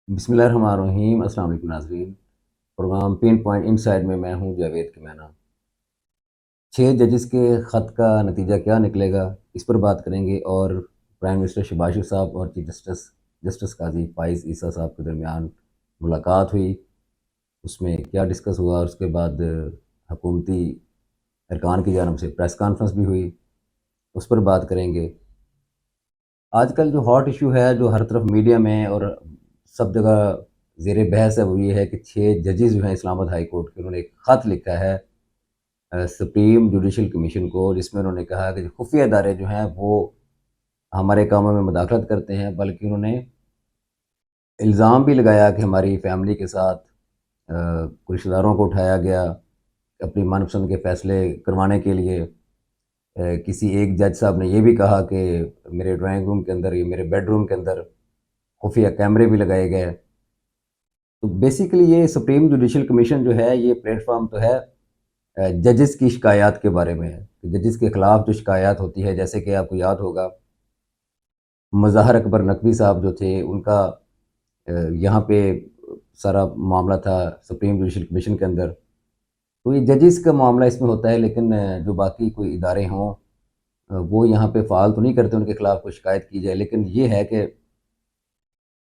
بسم اللہ الرحمن الرحیم۔ السلام علیکم ناظرین، programme pin point inside میں ہوں جاوید کمینا۔ 6 ججز کے خط کا نتیجہ کیا نکلے گا، اس پر بات کریں گے، اور پرائم منسٹر شہباز شریف صاحب اور چیف جسٹس قاضی فائز عیسیٰ صاحب کے درمیان ملاقات ہوئی، اس میں کیا ڈسکس ہوا، اور اس کے بعد حکومتی ارکان کی جانب سے پریس کانفرنس بھی ہوئی، اس پر بات کریں گے۔ آج کل جو ہاٹ ایشو ہے، جو ہر طرف میڈیا میں اور سب جگہ زیر بحث ہے، وہ یہ ہے کہ 6 ججز جو ہیں اسلام آباد ہائی کورٹ کے، انہوں نے ایک خط لکھا ہے سپریم جوڈیشل کمیشن کو، جس میں انہوں نے کہا کہ خفیہ ادارے جو ہیں وہ ہمارے کاموں میں مداخلت کرتے ہیں، بلکہ انہوں نے الزام بھی لگایا کہ ہماری فیملی کے ساتھ کچھ رشتہ داروں کو اٹھایا گیا اپنی من پسند کے فیصلے کروانے کے لیے۔ کسی ایک جج صاحب نے یہ بھی کہا کہ میرے ڈرائنگ روم کے اندر یا میرے بیڈ روم کے اندر خفیہ کیمرے بھی لگائے گئے۔ تو بیسیکلی یہ سپریم جوڈیشل کمیشن جو ہے، یہ پلیٹ فارم تو ہے ججز کی شکایات کے بارے میں ہے، ججز کے خلاف جو شکایات ہوتی ہے، جیسے کہ آپ کو یاد ہوگا مظاہر اکبر نقوی صاحب جو تھے، ان کا یہاں پہ سارا معاملہ تھا سپریم جوڈیشل کمیشن کے اندر۔ تو یہ ججز کا معاملہ اس میں ہوتا ہے، لیکن جو باقی کوئی ادارے ہوں وہ یہاں پہ فعال تو نہیں کرتے ان کے خلاف کوئی شکایت کی جائے، لیکن یہ ہے کہ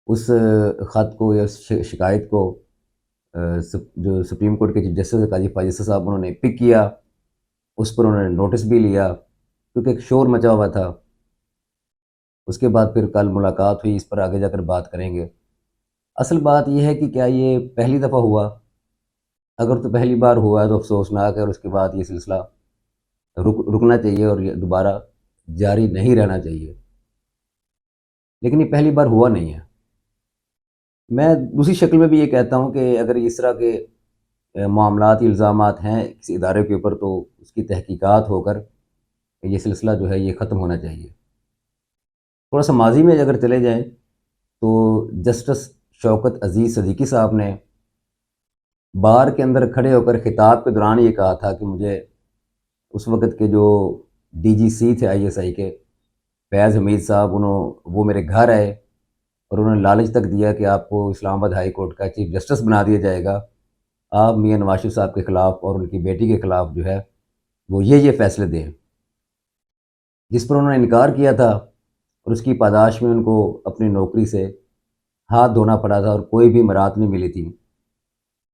اس خط کو یا شکایت کو جو سپریم کورٹ کے چیف جسٹس قاضی فائز صاحب انہوں نے پک کیا، اس پر انہوں نے نوٹس بھی لیا، کیونکہ ایک شور مچا ہوا تھا۔ اس کے بعد پھر کل ملاقات ہوئی، اس پر آگے جا کر بات کریں گے۔ اصل بات یہ ہے کہ کیا یہ پہلی دفعہ ہوا؟ اگر تو پہلی بار ہوا ہے تو افسوسناک ہے، اور اس کے بعد یہ سلسلہ رکنا چاہیے اور یہ دوبارہ جاری نہیں رہنا چاہیے، لیکن یہ پہلی بار ہوا نہیں ہے۔ میں دوسری شکل میں بھی یہ کہتا ہوں کہ اگر اس طرح کے معاملات الزامات ہیں کسی ادارے کے اوپر، تو اس کی تحقیقات ہو کر یہ سلسلہ جو ہے یہ ختم ہونا چاہیے۔ تھوڑا سا ماضی میں اگر چلے جائیں تو جسٹس شوکت عزیز صدیقی صاحب نے بار کے اندر کھڑے ہو کر خطاب کے دوران یہ کہا تھا کہ مجھے اس وقت کے جو ڈی جی سی تھے آئی ایس آئی کے، فیض حمید صاحب، وہ میرے گھر آئے اور انہوں نے لالچ تک دیا کہ آپ کو اسلام آباد ہائی کورٹ کا چیف جسٹس بنا دیا جائے گا، آپ میاں نواز شریف صاحب کے خلاف اور ان کی بیٹی کے خلاف جو ہے وہ یہ فیصلے دیں، جس پر انہوں نے انکار کیا تھا، اور اس کی پاداش میں ان کو اپنی نوکری سے ہاتھ دھونا پڑا تھا، اور کوئی بھی برات نہیں ملی تھی۔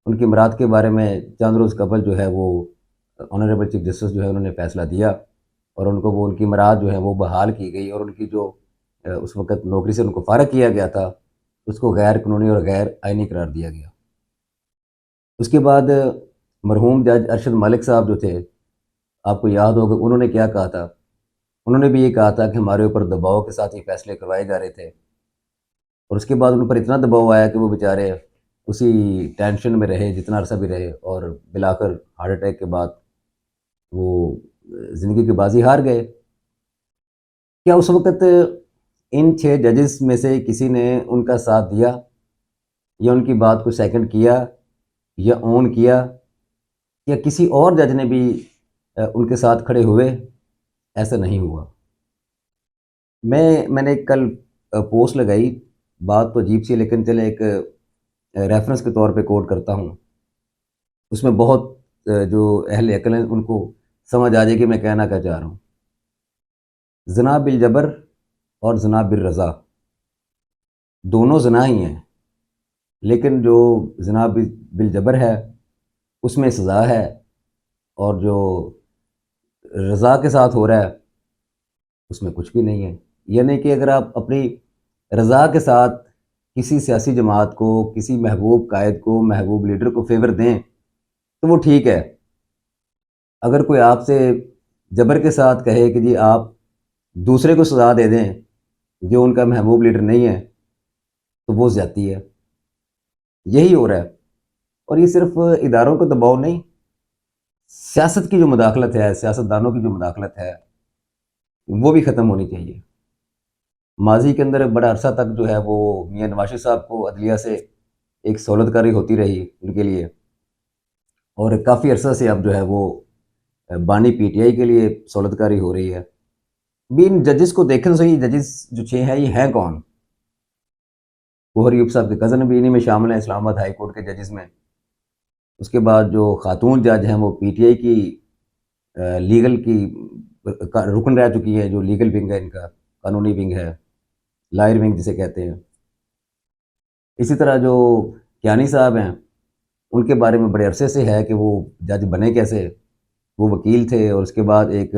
ان کی برات کے بارے میں چند روز قبل جو ہے وہ آنریبل چیف جسٹس جو ہے انہوں نے فیصلہ دیا، اور ان کو وہ ان کی برات جو ہے وہ بحال کی گئی، اور ان کی جو اس وقت نوکری سے ان کو فارغ کیا گیا تھا، اس کو غیر قانونی اور غیر آئینی قرار دیا گیا۔ اس کے بعد مرحوم جج ارشد ملک صاحب جو تھے، آپ کو یاد ہوگا انہوں نے کیا کہا تھا، انہوں نے بھی یہ کہا تھا کہ ہمارے اوپر دباؤ کے ساتھ یہ فیصلے کروائے جا رہے تھے، اور اس کے بعد ان پر اتنا دباؤ آیا کہ وہ بیچارے اسی ٹینشن میں رہے جتنا عرصہ بھی رہے، اور بلاخر ہارٹ اٹیک کے بعد وہ زندگی کی بازی ہار گئے۔ کیا اس وقت ان 6 ججز میں سے کسی نے ان کا ساتھ دیا، یا ان کی بات کو سیکنڈ کیا، یا اون کیا، یا کسی اور جج نے بھی ان کے ساتھ کھڑے ہوئے؟ ایسا نہیں ہوا۔ میں نے کل پوسٹ لگائی، بات تو عجیب سی، لیکن چلے ایک ریفرنس کے طور پہ کوٹ کرتا ہوں، اس میں بہت جو اہل عقل ہیں ان کو سمجھ آ جائے کہ میں کہنا کیا چاہ رہا ہوں۔ زنا بالجبر اور زنا بالرضا دونوں زنا ہی ہیں، لیکن جو زنا بالجبر ہے اس میں سزا ہے، اور جو رضا کے ساتھ ہو رہا ہے اس میں کچھ بھی نہیں ہے۔ یعنی کہ اگر آپ اپنی رضا کے ساتھ کسی سیاسی جماعت کو، کسی محبوب قائد کو، محبوب لیڈر کو فیور دیں تو وہ ٹھیک ہے۔ اگر کوئی آپ سے جبر کے ساتھ کہے کہ جی آپ دوسرے کو سزا دے دیں جو ان کا محبوب لیڈر نہیں ہے، تو وہ زیادتی ہے۔ یہی ہو رہا ہے، اور یہ صرف اداروں کا دباؤ نہیں، سیاست کی جو مداخلت ہے، سیاستدانوں کی جو مداخلت ہے، وہ بھی ختم ہونی چاہیے۔ ماضی کے اندر بڑا عرصہ تک جو ہے وہ میاں نواز شریف صاحب کو عدلیہ سے ایک سہولت کاری ہوتی رہی ان کے لیے، اور کافی عرصہ سے اب جو ہے وہ بانی پی ٹی آئی کے لیے سہولت کاری ہو رہی ہے۔ بھی ان ججز کو دیکھیں تو صحیح، ججز جو 6 ہیں یہ ہیں کون؟ گوہر ایوب صاحب کے کزن بھی انہیں میں شامل ہیں اسلام آباد ہائی کورٹ کے ججز میں. اس کے بعد جو خاتون جج ہیں وہ پی ٹی آئی کی لیگل کی رکن رہ چکی ہے، جو لیگل ونگ ہے ان کا، قانونی ونگ ہے، لائر ونگ جسے کہتے ہیں. اسی طرح جو کیانی صاحب ہیں ان کے بارے میں بڑے عرصے سے ہے کہ وہ جج بنے کیسے. وہ وکیل تھے اور اس کے بعد ایک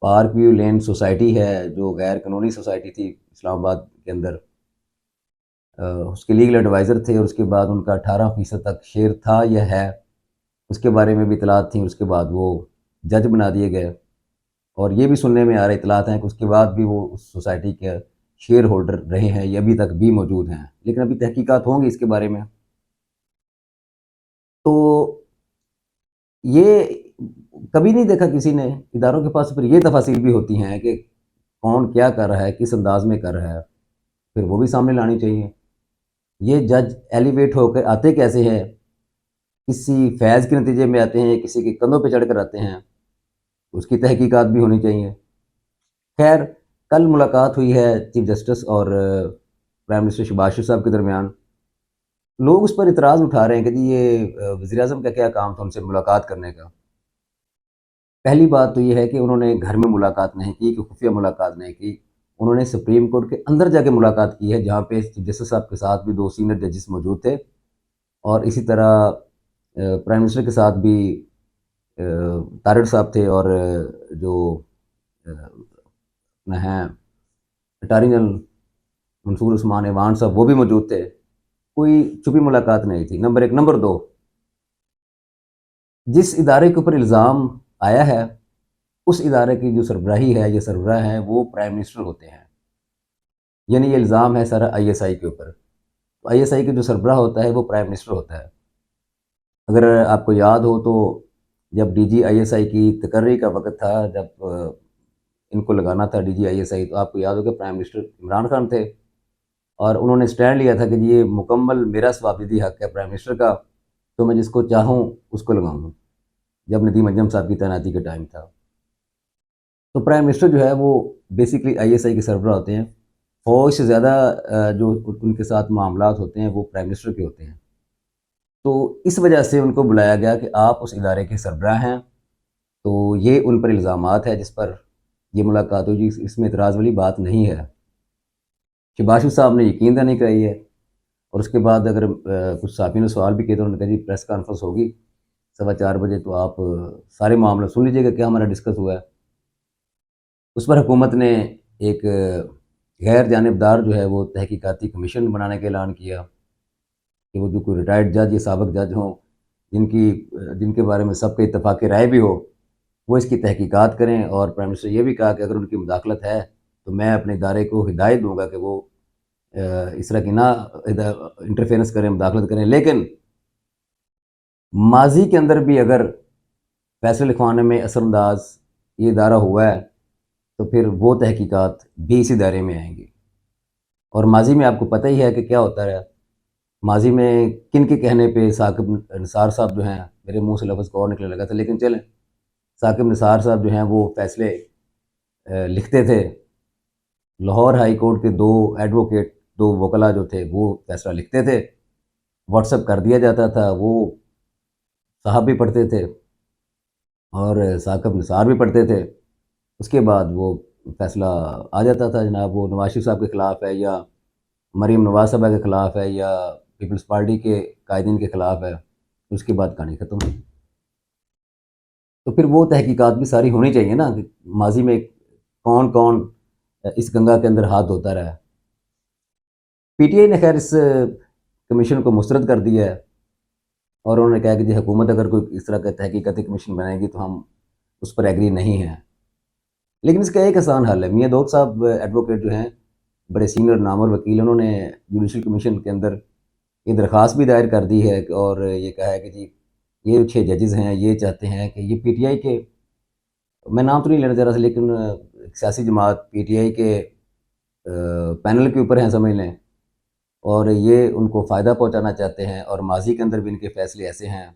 پارک ویو لین سوسائٹی ہے جو غیر قانونی سوسائٹی تھی اسلام آباد کے اندر، اس کے لیگل ایڈوائزر تھے، اور اس کے بعد ان کا 18% تک شیئر تھا یا ہے، اس کے بارے میں بھی اطلاعات تھیں. اس کے بعد وہ جج بنا دیے گئے، اور یہ بھی سننے میں آ رہے اطلاعات ہیں کہ اس کے بعد بھی وہ اس سوسائٹی کے شیئر ہولڈر رہے ہیں، یہ ابھی تک بھی موجود ہیں، لیکن ابھی تحقیقات ہوں گی اس کے بارے میں. تو یہ کبھی نہیں دیکھا کسی نے، اداروں کے پاس پھر یہ تفاصیل بھی ہوتی ہیں کہ کون کیا کر رہا ہے، کس انداز میں کر رہا ہے، پھر وہ بھی سامنے لانی چاہیے. یہ جج ایلیویٹ ہو کر آتے کیسے ہیں، کسی فیض کے نتیجے میں آتے ہیں، کسی کے کندھوں پہ چڑھ کر آتے ہیں، اس کی تحقیقات بھی ہونی چاہیے. خیر، کل ملاقات ہوئی ہے چیف جسٹس اور پرائم منسٹر شہباز شریف صاحب کے درمیان. لوگ اس پر اعتراض اٹھا رہے ہیں کہ جی یہ وزیر اعظم کا کیا کام تھا ان سے ملاقات کرنے کا. پہلی بات تو یہ ہے کہ انہوں نے گھر میں ملاقات نہیں کی، کہ خفیہ ملاقات نہیں کی. انہوں نے سپریم کورٹ کے اندر جا کے ملاقات کی ہے، جہاں پہ چیف جسٹس صاحب کے ساتھ بھی 2 سینئر ججز موجود تھے، اور اسی طرح پرائم منسٹر کے ساتھ بھی طارق صاحب تھے، اور جو ہیں اٹارنی جنرل منصور عثمان ایوان صاحب وہ بھی موجود تھے. کوئی چھپی ملاقات نہیں تھی، نمبر 1. نمبر 2، جس ادارے کے اوپر الزام آیا ہے اس ادارے کی جو سربراہی ہے یا سربراہ ہیں وہ پرائم منسٹر ہوتے ہیں. یعنی یہ الزام ہے سارا آئی ایس آئی کے اوپر. آئی ایس آئی کے جو سربراہ ہوتا ہے وہ پرائم منسٹر ہوتا ہے. اگر آپ کو یاد ہو تو جب D G I S I کی تقرری کا وقت تھا، جب ان کو لگانا تھا D G I S I, تو آپ کو یاد ہو کہ پرائم منسٹر عمران خان تھے، اور انہوں نے سٹینڈ لیا تھا کہ یہ مکمل میرا ثوابدیدی حق ہے پرائم منسٹر کا، تو میں جس کو چاہوں اس کو لگاؤں. جب ندیم انجم صاحب کی تعیناتی کا ٹائم تھا، تو پرائم منسٹر جو ہے وہ بیسکلی آئی ایس آئی کے سربراہ ہوتے ہیں. فوج سے زیادہ جو ان کے ساتھ معاملات ہوتے ہیں وہ پرائم منسٹر کے ہوتے ہیں. تو اس وجہ سے ان کو بلایا گیا کہ آپ اس ادارے کے سربراہ ہیں، تو یہ ان پر الزامات ہے جس پر یہ ملاقات ہوئی. اس میں اعتراض والی بات نہیں ہے. شہباز شریف صاحب نے یقین دہانی کرائی ہے، اور اس کے بعد اگر کچھ صحافیوں نے سوال بھی کیے تو انہوں نے کہا جی پریس کانفرنس ہوگی 4:15 بجے، تو آپ سارے معاملہ سن لیجیے گا کیا ہمارا ڈسکس ہوا ہے. اس پر حکومت نے ایک غیر جانبدار جو ہے وہ تحقیقاتی کمیشن بنانے کا اعلان کیا کہ وہ جو کوئی ریٹائرڈ جج یا سابق جج ہوں جن کے بارے میں سب کے اتفاق رائے بھی ہو، وہ اس کی تحقیقات کریں. اور پرائم منسٹر یہ بھی کہا کہ اگر ان کی مداخلت ہے تو میں اپنے ادارے کو ہدایت دوں گا کہ وہ اس طرح کی نہ انٹرفیرنس کریں، مداخلت کریں. لیکن ماضی کے اندر بھی اگر فیصلے لکھوانے میں اثر انداز یہ ادارہ ہوا ہے تو پھر وہ تحقیقات بھی اس ادارے میں آئیں گی. اور ماضی میں آپ کو پتہ ہی ہے کہ کیا ہوتا رہا. ماضی میں کن کے کہنے پہ ثاقب نثار صاحب جو ہیں، میرے منہ سے لفظ کو اور نکلنے لگا تھا لیکن چلیں، ثاقب نثار صاحب جو ہیں وہ فیصلے لکھتے تھے. لاہور ہائی کورٹ کے 2 ایڈوکیٹ، 2 وکلا جو تھے وہ فیصلہ لکھتے تھے، واٹس ایپ کر دیا جاتا تھا. وہ صاحب بھی پڑھتے تھے اور ثاقب نثار بھی پڑھتے تھے. اس کے بعد وہ فیصلہ آ جاتا تھا، جناب وہ نواز شریف صاحب کے خلاف ہے، یا مریم نواز صاحبہ کے خلاف ہے، یا پیپلز پارٹی کے قائدین کے خلاف ہے. اس کے بعد کہانی ختم ہوئی. تو پھر وہ تحقیقات بھی ساری ہونی چاہیے نا کہ ماضی میں کون کون اس گنگا کے اندر ہاتھ دھوتا رہا ہے. پی ٹی آئی نے خیر اس کمیشن کو مسترد کر دیا ہے، اور انہوں نے کہا کہ جی حکومت اگر کوئی اس طرح کا تحقیقاتی کمیشن بنائے گی تو ہم اس پر ایگری نہیں ہیں. لیکن اس کا ایک آسان حل ہے. میاں داؤد صاحب ایڈوکیٹ جو ہیں، بڑے سینئر نامور وکیل، انہوں نے جوڈیشل کمیشن کے اندر یہ درخواست بھی دائر کر دی ہے، اور یہ کہا ہے کہ جی یہ 6 ججز ہیں، یہ چاہتے ہیں کہ یہ پی ٹی آئی کے، میں نام تو نہیں لینا چاہ رہا تھا لیکن سیاسی جماعت پی ٹی آئی کے پینل کے اوپر ہیں سمجھ لیں، اور یہ ان کو فائدہ پہنچانا چاہتے ہیں، اور ماضی کے اندر بھی ان کے فیصلے ایسے ہیں،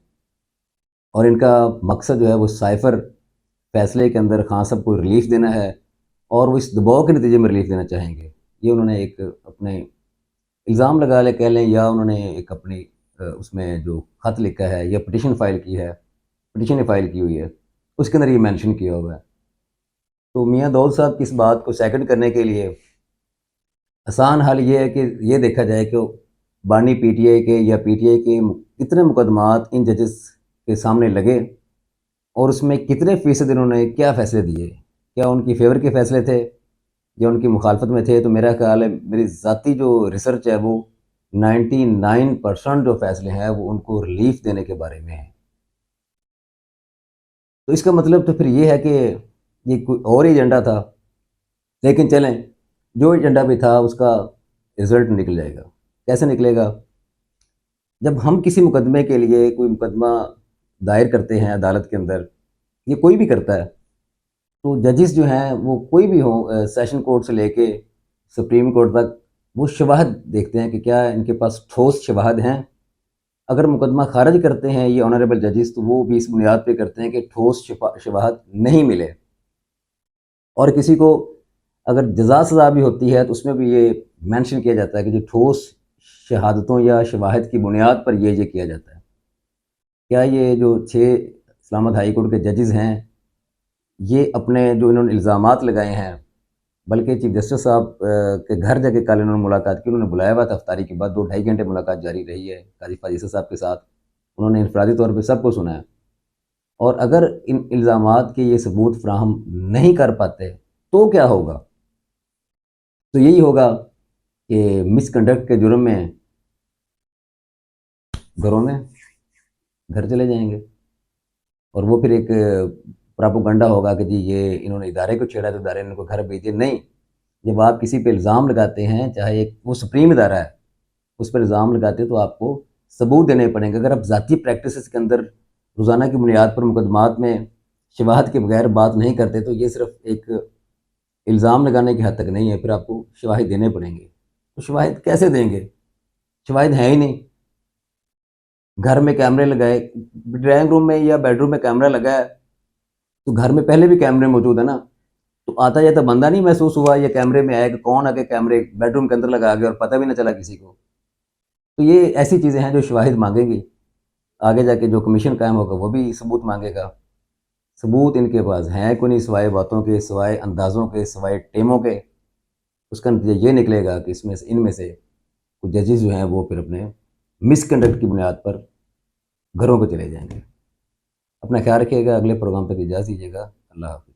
اور ان کا مقصد جو ہے وہ سائفر فیصلے کے اندر خان صاحب کو ریلیف دینا ہے، اور وہ اس دباؤ کے نتیجے میں ریلیف دینا چاہیں گے. یہ انہوں نے ایک اپنے الزام لگا لے کہہ لیں، یا انہوں نے ایک اپنی اس میں جو خط لکھا ہے یا پٹیشن فائل کی ہے، پٹیشن فائل کی ہوئی ہے، اس کے اندر یہ مینشن کیا ہوا ہے. تو میاں داؤد صاحب کی اس بات کو سیکنڈ کرنے کے لیے آسان حل یہ ہے کہ یہ دیکھا جائے کہ بانی پی ٹی آئی کے یا پی ٹی آئی کے کتنے مقدمات ان ججز کے سامنے لگے، اور اس میں کتنے فیصد انہوں نے کیا فیصلے دیے، کیا ان کی فیور کے فیصلے تھے یا ان کی مخالفت میں تھے. تو میرا خیال ہے، میری ذاتی جو ریسرچ ہے، وہ 99% جو فیصلے ہیں وہ ان کو ریلیف دینے کے بارے میں ہیں. تو اس کا مطلب تو پھر یہ ہے کہ یہ کوئی اور ہی ایجنڈا تھا، لیکن چلیں، جو ایجنڈا بھی تھا اس کا رزلٹ نکل جائے گا. کیسے نکلے گا؟ جب ہم کسی مقدمے کے لیے کوئی مقدمہ دائر کرتے ہیں عدالت کے اندر، یہ کوئی بھی کرتا ہے، تو ججز جو ہیں وہ کوئی بھی ہوں، سیشن کورٹ سے لے کے سپریم کورٹ تک، وہ شواہد دیکھتے ہیں کہ کیا ان کے پاس ٹھوس شواہد ہیں. اگر مقدمہ خارج کرتے ہیں یہ آنریبل ججز، تو وہ بھی اس بنیاد پہ کرتے ہیں کہ ٹھوس شواہد نہیں ملے. اور کسی کو اگر جزا سزا بھی ہوتی ہے تو اس میں بھی یہ مینشن کیا جاتا ہے کہ جو ٹھوس شہادتوں یا شواہد کی بنیاد پر یہ کیا جاتا ہے. کیا یہ جو 6 اسلام آباد ہائی کورٹ کے ججز ہیں، یہ اپنے جو انہوں نے الزامات لگائے ہیں، بلکہ چیف جسٹس صاحب کے گھر جا کے کل انہوں نے ملاقات کی، انہوں نے بلایا ہوا تھا افطاری کے بعد، 2-2.5 گھنٹے ملاقات جاری رہی ہے قاضی فاضل صاحب کے ساتھ. انہوں نے انفرادی طور پہ سب کو سنا ہے. اور اگر ان الزامات کے یہ ثبوت فراہم نہیں کر پاتے تو کیا ہوگا؟ تو یہی ہوگا کہ مس کنڈکٹ کے جرم میں گھروں میں گھر چلے جائیں گے، اور وہ پھر ایک پراپوگنڈا ہوگا کہ جی یہ انہوں نے ادارے کو چھیڑا تو ادارے نے ان کو گھر بھیج دیا. نہیں، جب آپ کسی پہ الزام لگاتے ہیں، چاہے ایک وہ سپریم ادارہ ہے، اس پر الزام لگاتے ہیں تو آپ کو ثبوت دینے پڑیں گے. اگر آپ ذاتی پریکٹسز کے اندر روزانہ کی بنیاد پر مقدمات میں شواہد کے بغیر بات نہیں کرتے، تو یہ صرف ایک الزام لگانے کی حد تک نہیں ہے، پھر آپ کو شواہد دینے پڑیں گے. تو شواہد کیسے دیں گے؟ شواہد ہیں ہی نہیں. گھر میں کیمرے لگائے، ڈرائنگ روم میں یا بیڈ روم میں کیمرہ لگا ہے، تو گھر میں پہلے بھی کیمرے موجود ہیں نا. تو آتا جاتا بندہ نہیں محسوس ہوا یا کیمرے میں آیا کہ کون آ کے کیمرے بیڈ روم کے اندر لگا گیا اور پتہ بھی نہ چلا کسی کو. تو یہ ایسی چیزیں ہیں جو شواہد مانگیں گی. آگے جا کے جو کمیشن قائم ہوگا وہ بھی ثبوت مانگے گا. ثبوت ان کے پاس ہیں کوئی نہیں، سوائے باتوں کے، سوائے اندازوں کے، سوائے ٹیموں کے. اس کا نتیجہ یہ نکلے گا کہ ان میں سے کچھ ججز جو ہیں وہ پھر اپنے مس کنڈکٹ کی بنیاد پر گھروں کو چلے جائیں گے. اپنا خیال رکھیے گا. اگلے پروگرام تک اجازت دیجیے گا. اللہ حافظ.